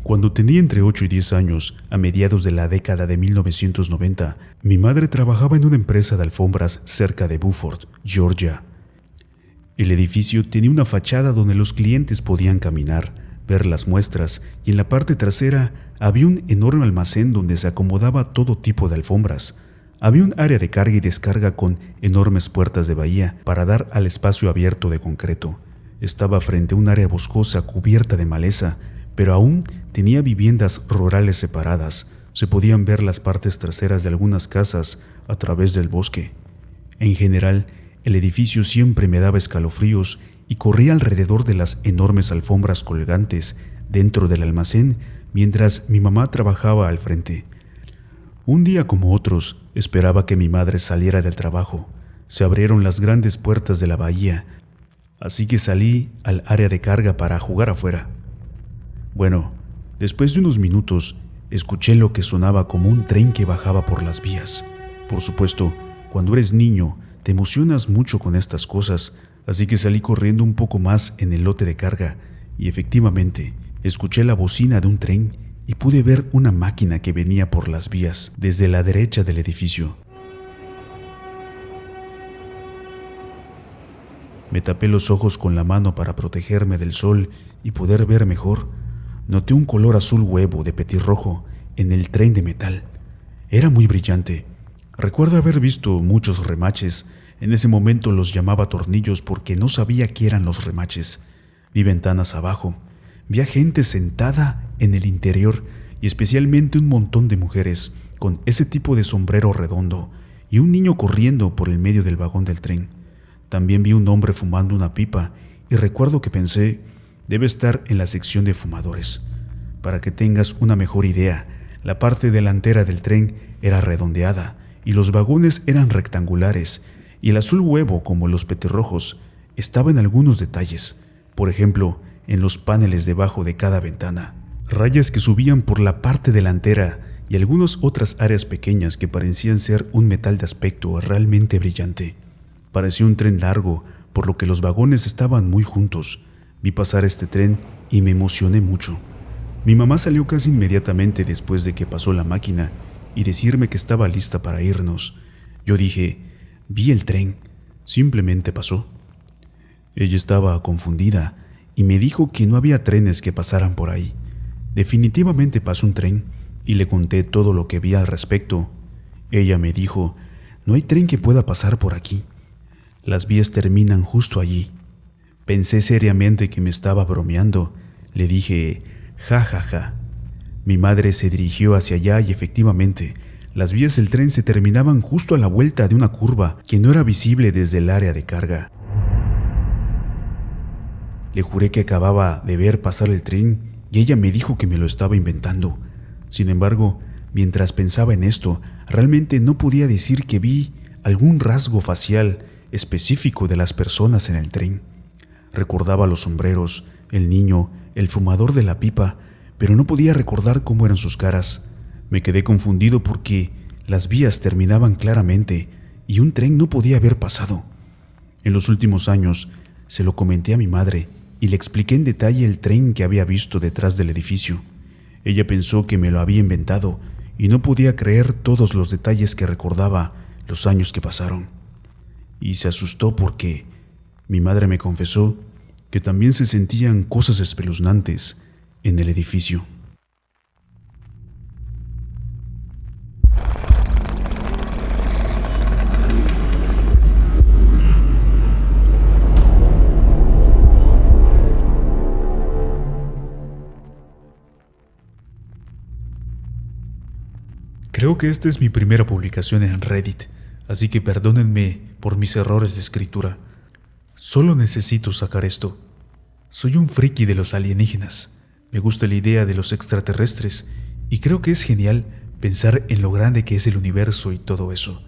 Cuando tenía entre 8 y 10 años, a mediados de la década de 1990, mi madre trabajaba en una empresa de alfombras cerca de Beaufort, Georgia. El edificio tenía una fachada donde los clientes podían caminar, ver las muestras, y en la parte trasera había un enorme almacén donde se acomodaba todo tipo de alfombras. Había un área de carga y descarga con enormes puertas de bahía para dar al espacio abierto de concreto. Estaba frente a un área boscosa cubierta de maleza, pero aún tenía viviendas rurales separadas. Se podían ver las partes traseras de algunas casas a través del bosque. En general, el edificio siempre me daba escalofríos y corría alrededor de las enormes alfombras colgantes dentro del almacén mientras mi mamá trabajaba al frente. Un día como otros, esperaba que mi madre saliera del trabajo. Se abrieron las grandes puertas de la bahía, así que salí al área de carga para jugar afuera. Bueno, después de unos minutos, escuché lo que sonaba como un tren que bajaba por las vías. Por supuesto, cuando eres niño, te emocionas mucho con estas cosas, así que salí corriendo un poco más en el lote de carga y efectivamente, escuché la bocina de un tren y pude ver una máquina que venía por las vías desde la derecha del edificio. Me tapé los ojos con la mano para protegerme del sol y poder ver mejor. Noté un color azul huevo de petirrojo en el tren de metal. Era muy brillante. Recuerdo haber visto muchos remaches. En ese momento los llamaba tornillos porque no sabía qué eran los remaches. Vi ventanas abajo. Vi a gente sentada en el interior y especialmente un montón de mujeres con ese tipo de sombrero redondo y un niño corriendo por el medio del vagón del tren. También vi un hombre fumando una pipa y recuerdo que pensé, debe estar en la sección de fumadores. Para que tengas una mejor idea, la parte delantera del tren era redondeada y los vagones eran rectangulares y el azul huevo, como los petirrojos, estaba en algunos detalles. Por ejemplo, en los paneles debajo de cada ventana, rayas que subían por la parte delantera y algunas otras áreas pequeñas que parecían ser un metal de aspecto realmente brillante. Parecía un tren largo, por lo que los vagones estaban muy juntos. Vi pasar este tren y me emocioné mucho. Mi mamá salió casi inmediatamente después de que pasó la máquina y decirme que estaba lista para irnos. Yo dije, vi el tren, simplemente pasó. Ella estaba confundida y me dijo que no había trenes que pasaran por ahí. Definitivamente pasó un tren y le conté todo lo que vi al respecto. Ella me dijo, no hay tren que pueda pasar por aquí. Las vías terminan justo allí. Pensé seriamente que me estaba bromeando. Le dije, ja, ja, ja. Mi madre se dirigió hacia allá y efectivamente, las vías del tren se terminaban justo a la vuelta de una curva que no era visible desde el área de carga. Le juré que acababa de ver pasar el tren y ella me dijo que me lo estaba inventando. Sin embargo, mientras pensaba en esto, realmente no podía decir que vi algún rasgo facial específico de las personas en el tren. Recordaba los sombreros, el niño, el fumador de la pipa, pero no podía recordar cómo eran sus caras. Me quedé confundido porque las vías terminaban claramente y un tren no podía haber pasado. En los últimos años se lo comenté a mi madre y le expliqué en detalle el tren que había visto detrás del edificio. Ella pensó que me lo había inventado y no podía creer todos los detalles que recordaba los años que pasaron. Y se asustó porque mi madre me confesó que también se sentían cosas espeluznantes en el edificio. Creo que esta es mi primera publicación en Reddit, así que perdónenme por mis errores de escritura. Solo necesito sacar esto. Soy un friki de los alienígenas. Me gusta la idea de los extraterrestres y creo que es genial pensar en lo grande que es el universo y todo eso.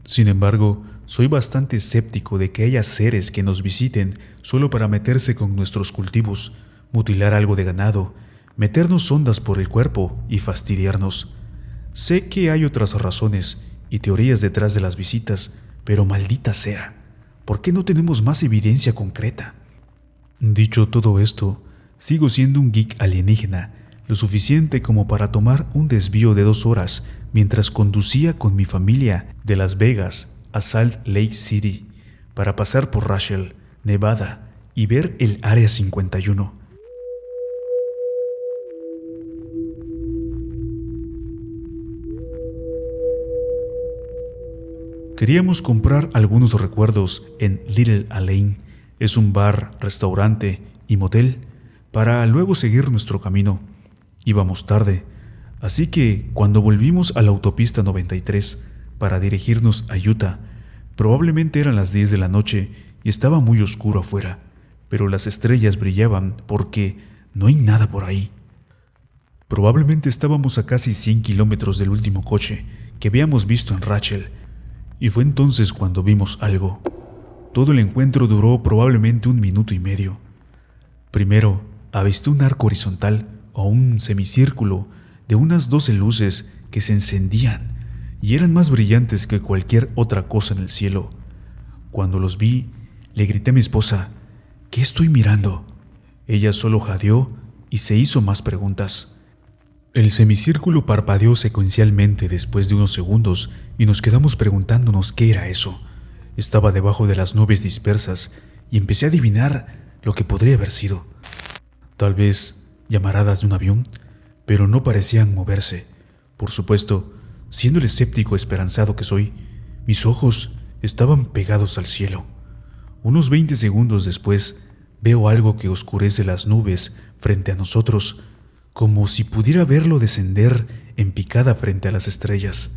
Sin embargo, soy bastante escéptico de que haya seres que nos visiten solo para meterse con nuestros cultivos, mutilar algo de ganado, meternos sondas por el cuerpo y fastidiarnos. Sé que hay otras razones y teorías detrás de las visitas, pero maldita sea, ¿por qué no tenemos más evidencia concreta? Dicho todo esto, sigo siendo un geek alienígena. lo suficiente como para tomar un desvío de 2 horas mientras conducía con mi familia de Las Vegas a Salt Lake City para pasar por Rachel, Nevada y ver el Área 51. Queríamos comprar algunos recuerdos en Little Allen. Es un bar, restaurante y motel para luego seguir nuestro camino. Íbamos tarde, así que cuando volvimos a la autopista 93 para dirigirnos a Utah, probablemente eran las 10 de la noche y estaba muy oscuro afuera, pero las estrellas brillaban porque no hay nada por ahí. Probablemente estábamos a casi 100 kilómetros del último coche que habíamos visto en Rachel, y fue entonces cuando vimos algo. Todo el encuentro duró probablemente 1 minuto y medio. Primero, avisté un arco horizontal o un semicírculo de unas 12 luces que se encendían y eran más brillantes que cualquier otra cosa en el cielo. Cuando los vi, le grité a mi esposa, ¿qué estoy mirando? Ella solo jadeó y se hizo más preguntas. El semicírculo parpadeó secuencialmente después de unos segundos y nos quedamos preguntándonos qué era eso. Estaba debajo de las nubes dispersas y empecé a adivinar lo que podría haber sido. Tal vez llamaradas de un avión, pero no parecían moverse. Por supuesto, siendo el escéptico esperanzado que soy, mis ojos estaban pegados al cielo. Unos 20 segundos después, veo algo que oscurece las nubes frente a nosotros, como si pudiera verlo descender en picada frente a las estrellas.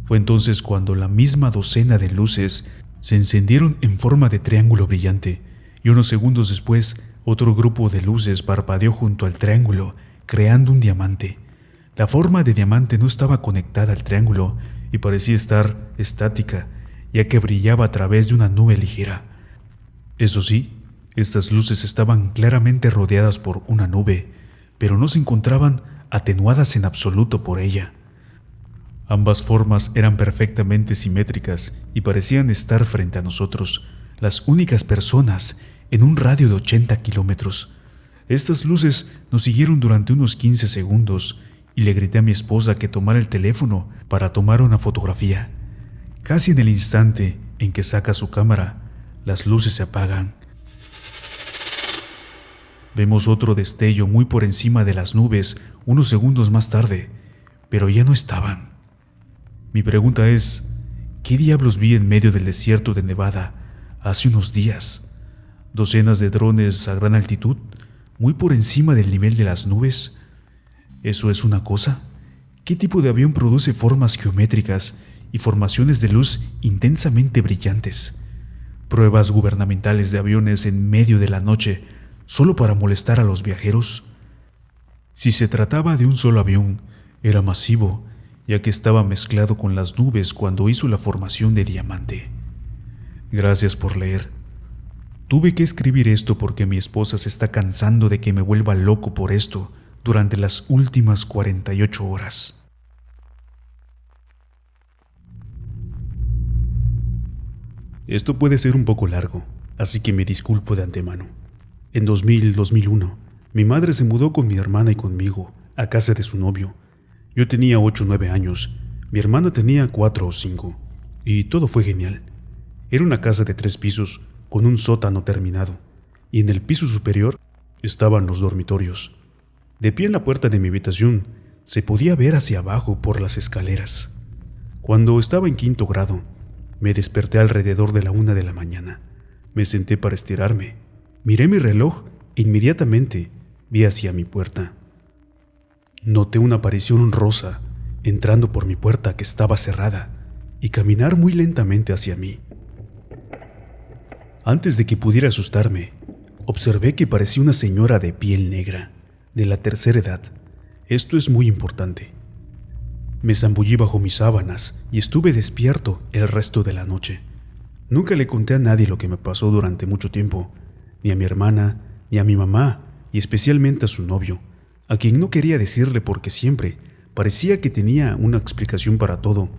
Fue entonces cuando la misma docena de luces se encendieron en forma de triángulo brillante, y unos segundos después, otro grupo de luces parpadeó junto al triángulo, creando un diamante. La forma de diamante no estaba conectada al triángulo y parecía estar estática, ya que brillaba a través de una nube ligera. Eso sí, estas luces estaban claramente rodeadas por una nube, pero no se encontraban atenuadas en absoluto por ella. Ambas formas eran perfectamente simétricas y parecían estar frente a nosotros, las únicas personas en un radio de 80 kilómetros. Estas luces nos siguieron durante unos 15 segundos y le grité a mi esposa que tomara el teléfono para tomar una fotografía. Casi en el instante en que saca su cámara, las luces se apagan. Vemos otro destello muy por encima de las nubes unos segundos más tarde, pero ya no estaban. Mi pregunta es, ¿qué diablos vi en medio del desierto de Nevada hace unos días? ¿Docenas de drones a gran altitud, muy por encima del nivel de las nubes? ¿Eso es una cosa? ¿Qué tipo de avión produce formas geométricas y formaciones de luz intensamente brillantes? ¿Pruebas gubernamentales de aviones en medio de la noche solo para molestar a los viajeros? Si se trataba de un solo avión, era masivo, ya que estaba mezclado con las nubes cuando hizo la formación de diamante. Gracias por leer. Tuve que escribir esto porque mi esposa se está cansando de que me vuelva loco por esto durante las últimas 48 horas. Esto puede ser un poco largo, así que me disculpo de antemano. En 2001, mi madre se mudó con mi hermana y conmigo a casa de su novio. Yo tenía 8 o 9 años, mi hermana tenía 4 o 5, y todo fue genial. Era una casa de 3 pisos, con un sótano terminado, y en el piso superior estaban los dormitorios. De pie en la puerta de mi habitación, se podía ver hacia abajo por las escaleras. Cuando estaba en 5º grado, me desperté alrededor de la 1 de la mañana. Me senté para estirarme, miré mi reloj e inmediatamente vi hacia mi puerta. Noté una aparición rosa entrando por mi puerta que estaba cerrada y caminar muy lentamente hacia mí. Antes de que pudiera asustarme, observé que parecía una señora de piel negra, de la tercera edad. Esto es muy importante. Me zambullí bajo mis sábanas y estuve despierto el resto de la noche. Nunca le conté a nadie lo que me pasó durante mucho tiempo, ni a mi hermana, ni a mi mamá, y especialmente a su novio, a quien no quería decirle porque siempre parecía que tenía una explicación para todo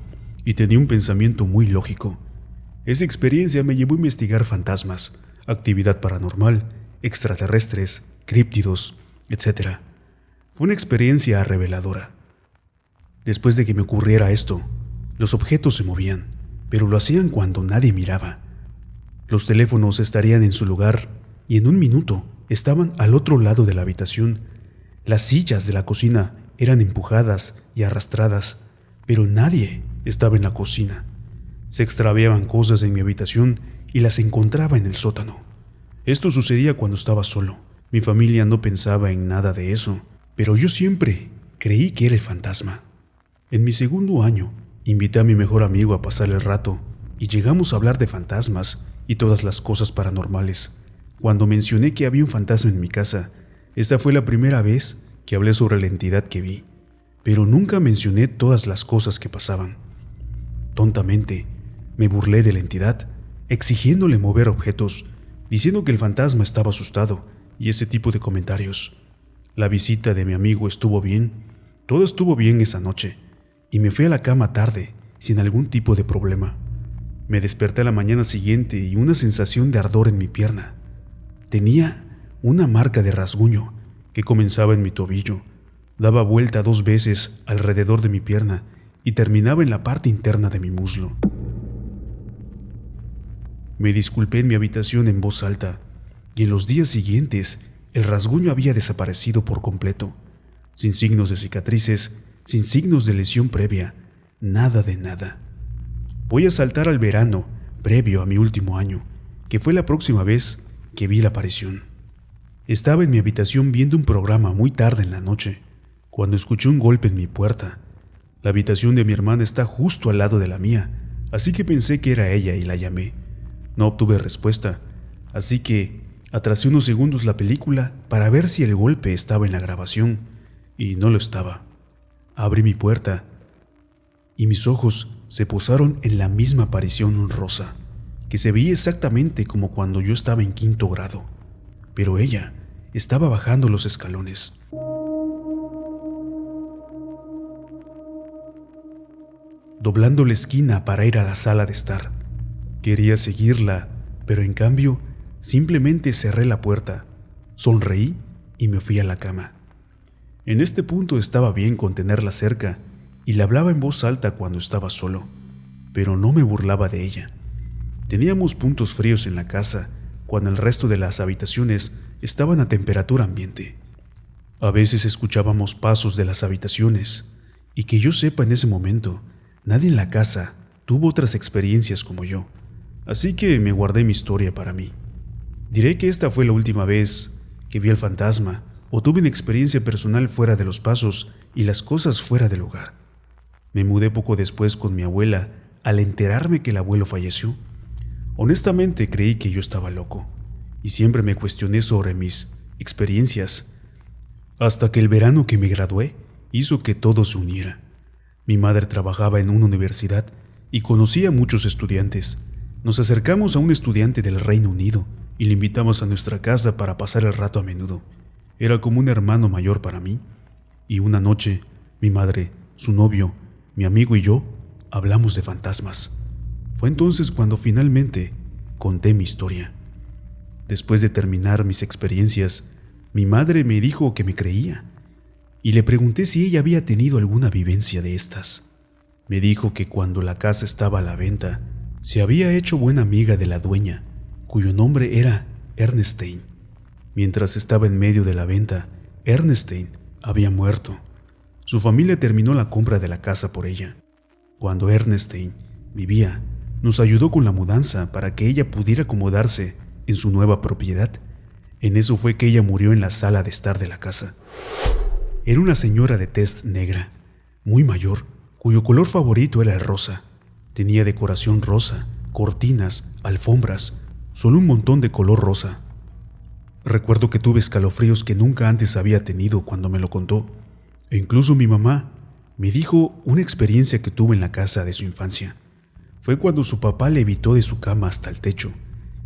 y tenía un pensamiento muy lógico. Esa experiencia me llevó a investigar fantasmas, actividad paranormal, extraterrestres, críptidos, etc. Fue una experiencia reveladora. Después de que me ocurriera esto, los objetos se movían, pero lo hacían cuando nadie miraba. Los teléfonos estarían en su lugar y en un minuto estaban al otro lado de la habitación. Las sillas de la cocina eran empujadas y arrastradas, pero nadie estaba en la cocina. Se extraviaban cosas en mi habitación y las encontraba en el sótano. Esto sucedía cuando estaba solo. Mi familia no pensaba en nada de eso, pero yo siempre creí que era el fantasma. En mi segundo año, invité a mi mejor amigo a pasar el rato y llegamos a hablar de fantasmas y todas las cosas paranormales. Cuando mencioné que había un fantasma en mi casa, esta fue la primera vez que hablé sobre la entidad que vi, pero nunca mencioné todas las cosas que pasaban. Tontamente, me burlé de la entidad, exigiéndole mover objetos, diciendo que el fantasma estaba asustado y ese tipo de comentarios. La visita de mi amigo estuvo bien, todo estuvo bien esa noche, y me fui a la cama tarde, sin algún tipo de problema. Me desperté a la mañana siguiente y una sensación de ardor en mi pierna. Tenía una marca de rasguño que comenzaba en mi tobillo, daba vuelta 2 veces alrededor de mi pierna y terminaba en la parte interna de mi muslo. Me disculpé en mi habitación en voz alta, y en los días siguientes el rasguño había desaparecido por completo, sin signos de cicatrices, sin signos de lesión previa, nada de nada. Voy a saltar al verano previo a mi último año, que fue la próxima vez que vi la aparición. Estaba en mi habitación viendo un programa muy tarde en la noche, cuando escuché un golpe en mi puerta. La habitación de mi hermana está justo al lado de la mía, así que pensé que era ella y la llamé. No obtuve respuesta, así que atrasé unos segundos la película para ver si el golpe estaba en la grabación, y no lo estaba. Abrí mi puerta y mis ojos se posaron en la misma aparición rosa, que se veía exactamente como cuando yo estaba en 5º grado, pero ella estaba bajando los escalones. Doblando la esquina para ir a la sala de estar. Quería seguirla, pero en cambio simplemente cerré la puerta, sonreí y me fui a la cama. En este punto estaba bien con tenerla cerca y le hablaba en voz alta cuando estaba solo, pero no me burlaba de ella. Teníamos puntos fríos en la casa cuando el resto de las habitaciones estaban a temperatura ambiente. A veces escuchábamos pasos de las habitaciones y que yo sepa en ese momento, nadie en la casa tuvo otras experiencias como yo, así que me guardé mi historia para mí. Diré que esta fue la última vez que vi al fantasma o tuve una experiencia personal fuera de los pasos y las cosas fuera del hogar. Me mudé poco después con mi abuela al enterarme que el abuelo falleció. Honestamente creí que yo estaba loco y siempre me cuestioné sobre mis experiencias, hasta que el verano que me gradué hizo que todo se uniera. Mi madre trabajaba en una universidad y conocía a muchos estudiantes. Nos acercamos a un estudiante del Reino Unido y le invitamos a nuestra casa para pasar el rato a menudo. Era como un hermano mayor para mí. Y una noche, mi madre, su novio, mi amigo y yo hablamos de fantasmas. Fue entonces cuando finalmente conté mi historia. Después de terminar mis experiencias, mi madre me dijo que me creía y le pregunté si ella había tenido alguna vivencia de estas. Me dijo que cuando la casa estaba a la venta, se había hecho buena amiga de la dueña, cuyo nombre era Ernestine. Mientras estaba en medio de la venta, Ernestine había muerto. Su familia terminó la compra de la casa por ella. Cuando Ernestine vivía, nos ayudó con la mudanza para que ella pudiera acomodarse en su nueva propiedad. En eso fue que ella murió en la sala de estar de la casa. Era una señora de tez negra, muy mayor, cuyo color favorito era el rosa. Tenía decoración rosa, cortinas, alfombras, solo un montón de color rosa. Recuerdo que tuve escalofríos que nunca antes había tenido cuando me lo contó. E incluso mi mamá me dijo una experiencia que tuvo en la casa de su infancia. Fue cuando su papá le evitó de su cama hasta el techo.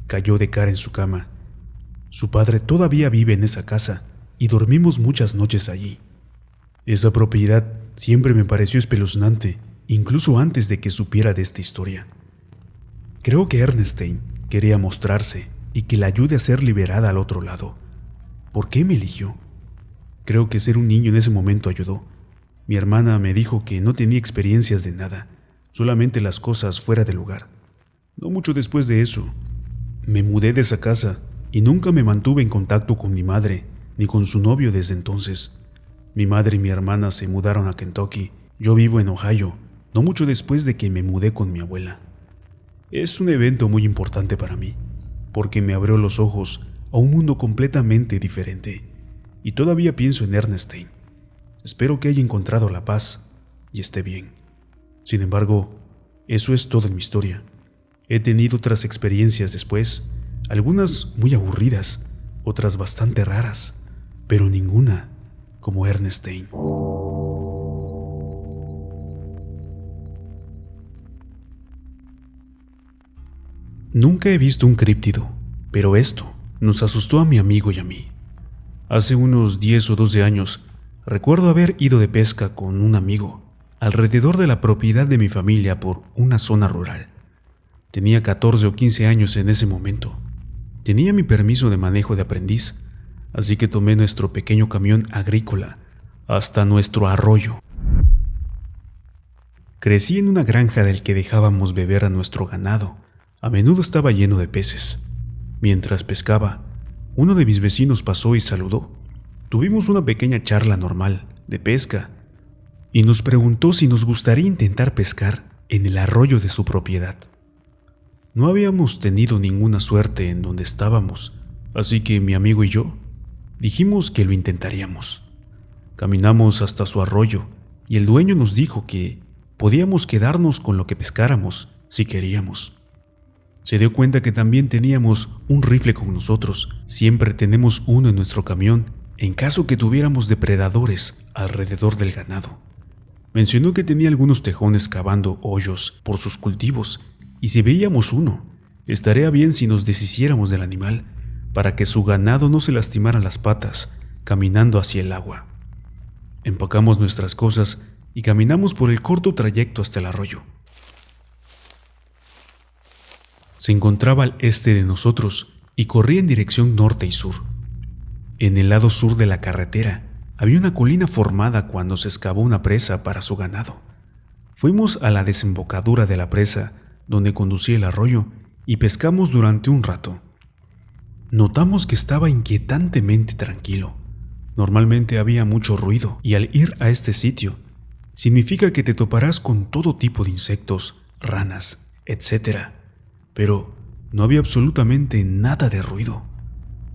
Cayó de cara en su cama. Su padre todavía vive en esa casa y dormimos muchas noches allí. Esa propiedad siempre me pareció espeluznante, incluso antes de que supiera de esta historia. Creo que Ernestine quería mostrarse y que la ayude a ser liberada al otro lado. ¿Por qué me eligió? Creo que ser un niño en ese momento ayudó. Mi hermana me dijo que no tenía experiencias de nada, solamente las cosas fuera de lugar. No mucho después de eso, me mudé de esa casa y nunca me mantuve en contacto con mi madre ni con su novio desde entonces. Mi madre y mi hermana se mudaron a Kentucky. Yo vivo en Ohio, no mucho después de que me mudé con mi abuela. Es un evento muy importante para mí, porque me abrió los ojos a un mundo completamente diferente. Y todavía pienso en Ernestine. Espero que haya encontrado la paz y esté bien. Sin embargo, eso es todo en mi historia. He tenido otras experiencias después, algunas muy aburridas, otras bastante raras, pero ninguna como Ernestine. Nunca he visto un críptido, pero esto nos asustó a mi amigo y a mí. Hace unos 10 o 12 años, recuerdo haber ido de pesca con un amigo alrededor de la propiedad de mi familia por una zona rural. Tenía 14 o 15 años en ese momento. Tenía mi permiso de manejo de aprendiz, así que tomé nuestro pequeño camión agrícola hasta nuestro arroyo. Crecí en una granja del que dejábamos beber a nuestro ganado. A menudo estaba lleno de peces. Mientras pescaba, uno de mis vecinos pasó y saludó. Tuvimos una pequeña charla normal de pesca y nos preguntó si nos gustaría intentar pescar en el arroyo de su propiedad. No habíamos tenido ninguna suerte en donde estábamos, así que mi amigo y yo dijimos que lo intentaríamos. Caminamos hasta su arroyo y el dueño nos dijo que podíamos quedarnos con lo que pescáramos si queríamos. Se dio cuenta que también teníamos un rifle con nosotros. Siempre tenemos uno en nuestro camión en caso que tuviéramos depredadores alrededor del ganado. Mencionó que tenía algunos tejones cavando hoyos por sus cultivos y si veíamos uno, estaría bien si nos deshiciéramos del animal para que su ganado no se lastimara las patas caminando hacia el agua. Empacamos nuestras cosas y caminamos por el corto trayecto hasta el arroyo. Se encontraba al este de nosotros y corría en dirección norte y sur. En el lado sur de la carretera había una colina formada cuando se excavó una presa para su ganado. Fuimos a la desembocadura de la presa donde conducía el arroyo y pescamos durante un rato. Notamos que estaba inquietantemente tranquilo. Normalmente había mucho ruido y al ir a este sitio significa que te toparás con todo tipo de insectos, ranas, etc. Pero no había absolutamente nada de ruido.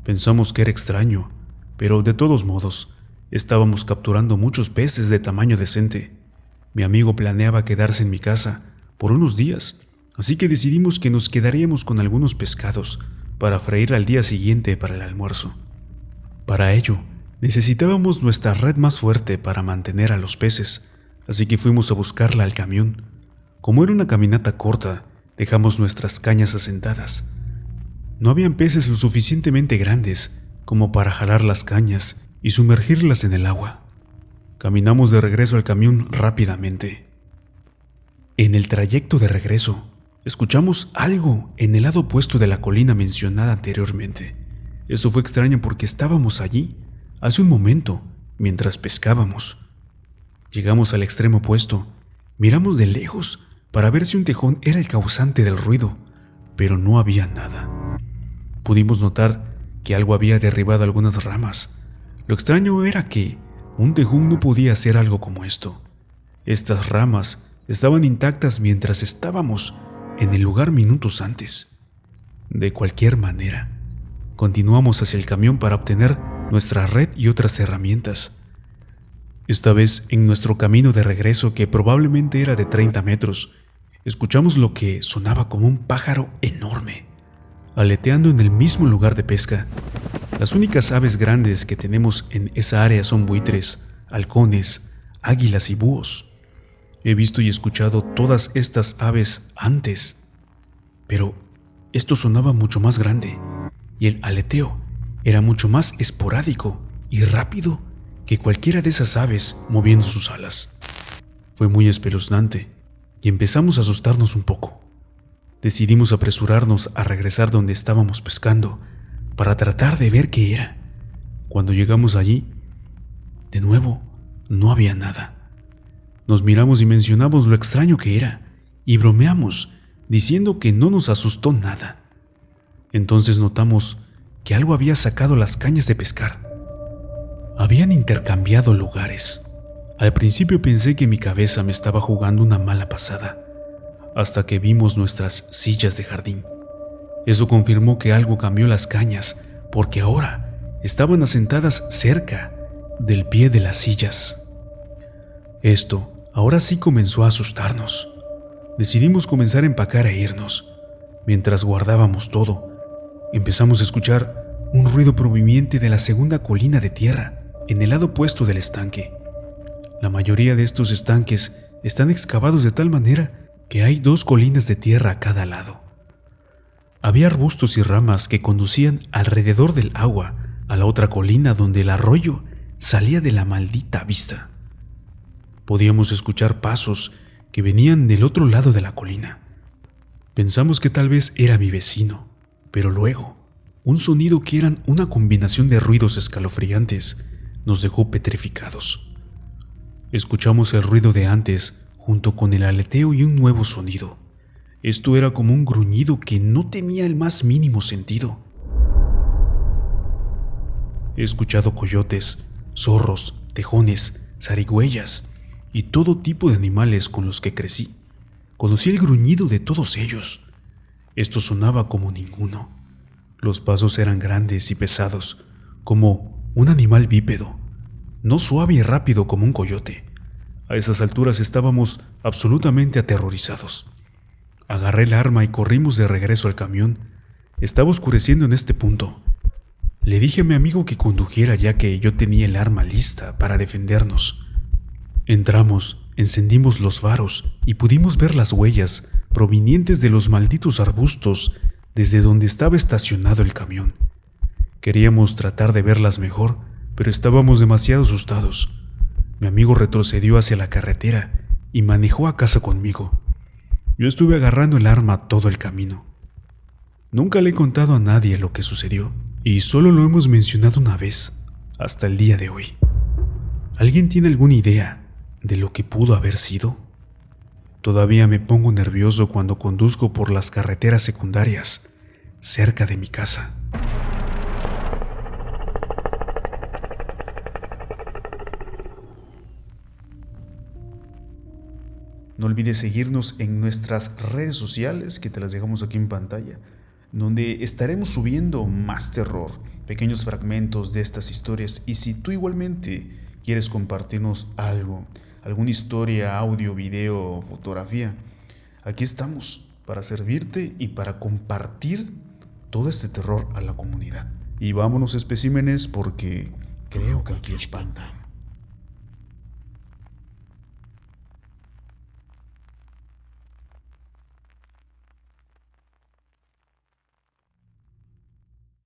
Pensamos que era extraño, pero de todos modos, estábamos capturando muchos peces de tamaño decente. Mi amigo planeaba quedarse en mi casa por unos días, así que decidimos que nos quedaríamos con algunos pescados para freír al día siguiente para el almuerzo. Para ello, necesitábamos nuestra red más fuerte para mantener a los peces, así que fuimos a buscarla al camión. Como era una caminata corta, dejamos nuestras cañas asentadas. No habían peces lo suficientemente grandes como para jalar las cañas y sumergirlas en el agua. Caminamos de regreso al camión rápidamente. En el trayecto de regreso, escuchamos algo en el lado opuesto de la colina mencionada anteriormente. Esto fue extraño porque estábamos allí hace un momento mientras pescábamos. Llegamos al extremo opuesto, miramos de lejos para ver si un tejón era el causante del ruido, pero no había nada. Pudimos notar que algo había derribado algunas ramas. Lo extraño era que un tejón no podía hacer algo como esto. Estas ramas estaban intactas mientras estábamos en el lugar minutos antes. De cualquier manera, continuamos hacia el camión para obtener nuestra red y otras herramientas. Esta vez, en nuestro camino de regreso, que probablemente era de 30 metros, escuchamos lo que sonaba como un pájaro enorme, aleteando en el mismo lugar de pesca. Las únicas aves grandes que tenemos en esa área son buitres, halcones, águilas y búhos. He visto y escuchado todas estas aves antes, pero esto sonaba mucho más grande y el aleteo era mucho más esporádico y rápido que cualquiera de esas aves moviendo sus alas. Fue muy espeluznante y empezamos a asustarnos un poco. Decidimos apresurarnos a regresar donde estábamos pescando para tratar de ver qué era. Cuando llegamos allí, De nuevo, no había nada. Nos miramos y mencionamos lo extraño que era, y bromeamos, diciendo que no nos asustó nada. Entonces notamos que algo había sacado las cañas de pescar. Habían intercambiado lugares. Al principio pensé que mi cabeza me estaba jugando una mala pasada, hasta que vimos nuestras sillas de jardín. Eso confirmó que algo cambió las cañas, porque ahora estaban asentadas cerca del pie de las sillas. Esto ahora sí comenzó a asustarnos. Decidimos comenzar a empacar e irnos. Mientras guardábamos todo, empezamos a escuchar un ruido proveniente de la segunda colina de tierra, en el lado opuesto del estanque. La mayoría de estos estanques están excavados de tal manera que hay 2 colinas de tierra a cada lado. Había arbustos y ramas que conducían alrededor del agua a la otra colina donde el arroyo salía de la maldita vista. Podíamos escuchar pasos que venían del otro lado de la colina. Pensamos que tal vez era mi vecino, pero luego, un sonido que eran una combinación de ruidos escalofriantes nos dejó petrificados. Escuchamos el ruido de antes junto con el aleteo y un nuevo sonido. Esto era como un gruñido que no tenía el más mínimo sentido. He escuchado coyotes, zorros, tejones, zarigüeyas y todo tipo de animales con los que crecí. Conocí el gruñido de todos ellos. Esto sonaba como ninguno. Los pasos eran grandes y pesados, como un animal bípedo, no suave y rápido como un coyote. A esas alturas estábamos absolutamente aterrorizados. Agarré el arma y corrimos de regreso al camión. Estaba oscureciendo en este punto. Le dije a mi amigo que condujera ya que yo tenía el arma lista para defendernos. Entramos, encendimos los faros y pudimos ver las huellas provenientes de los malditos arbustos desde donde estaba estacionado el camión. Queríamos tratar de verlas mejor, pero estábamos demasiado asustados. Mi amigo retrocedió hacia la carretera y manejó a casa conmigo. Yo estuve agarrando el arma todo el camino. Nunca le he contado a nadie lo que sucedió, y solo lo hemos mencionado una vez, hasta el día de hoy. ¿Alguien tiene alguna idea de lo que pudo haber sido? Todavía me pongo nervioso cuando conduzco por las carreteras secundarias, cerca de mi casa. No olvides seguirnos en nuestras redes sociales, que te las dejamos aquí en pantalla, donde estaremos subiendo más terror, pequeños fragmentos de estas historias. Y si tú igualmente quieres compartirnos algo, alguna historia, audio, video, fotografía, aquí estamos para servirte y para compartir todo este terror a la comunidad. Y vámonos, especímenes, porque creo que aquí espantan.